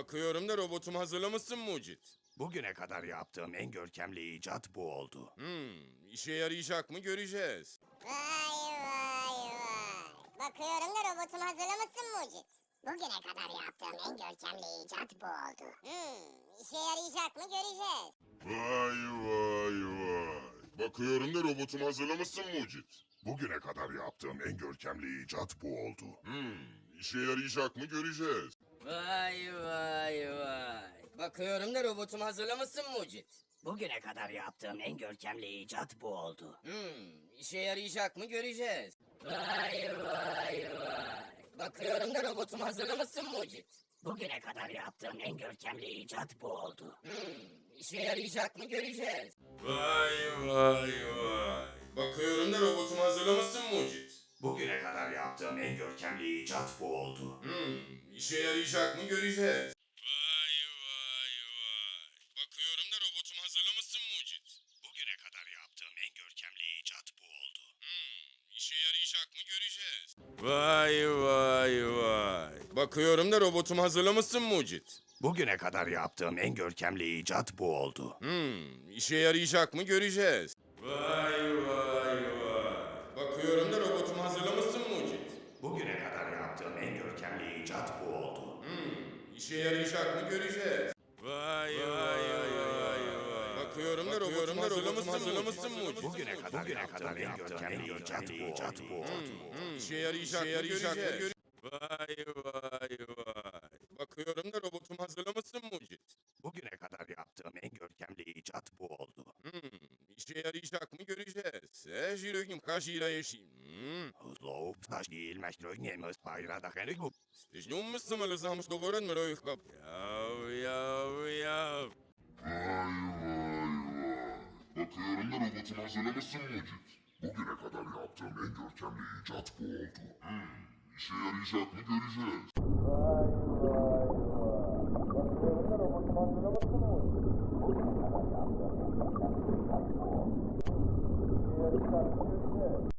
Bakıyorum da robotumu hazırlamışsın Mucit. Bugüne kadar yaptığım en görkemli icat bu oldu. İşe yarayacak mı göreceğiz. Vay vay vay. Bakıyorum da robotumu hazırlamışsın Mucit. Bugüne kadar yaptığım en görkemli icat bu oldu. İşe yarayacak mı göreceğiz. Vay vay vay. Bakıyorum da robotumu hazırlamışsın Mucit. Bugüne kadar yaptığım en görkemli icat bu oldu. İşe yarayacak mı göreceğiz. Vay vay vay. Bakıyorum da robotumu hazırlamışsın Mucit. Bugüne kadar yaptığım en görkemli icat bu oldu. İşe yarayacak mı göreceğiz. Vay vay vay. Bakıyorum da robotumu hazırlamışsın Mucit. Bugüne kadar yaptığım en görkemli icat bu oldu. İşe yarayacak mı göreceğiz. Vay vay vay. Bakıyorum da robotumu hazırlamışsın Mucit. Bugüne kadar yaptığım en görkemli icat bu oldu. İşe yarayacak mı göreceğiz. Vay vay vay. Bakıyorum da robotumu hazırlamışsın Mucit. Bugüne kadar yaptığım en görkemli icat bu oldu. İşe yarayacak mı göreceğiz. Vay vay vay. Bakıyorum da robotumu hazırlamışsın Mucit. Bugüne kadar yaptığım en görkemli icat bu oldu. İşe yarayacak mı göreceğiz. Vay vay vay. Bakıyorum da robotumu hazırlamışsın Mucit. Bugüne kadar yaptığım en görkemli icat bu oldu. İşe yarayacak mı göreceğiz. Vay vay vay vay. Bakıyorum da robotumu hazırlamışsın Mucit. Bugüne kadar yaptığım en görkemli icat bu oldu. İşe yarayacak mı göreceğiz. Vay vay vay. Bakıyorum da robotumu hazırlamışsın Mucit. Bugüne kadar yaptığım en görkemli icat bu oldu. İşe yarayacak mı göreceğiz. Jiröküm kaşıyla yeşim. Hızlı taş giyilmek rögnemez bayrada henüz bu. Stejnum mısın alızamış doğuran mı röykap. Yav. Vay vay vay. Bakıyorum da robotumu hazırlamışsın Mucit. Bugüne kadar yaptığım en görkemli icat bu oldu. İşe yarayacak mı göreceğiz.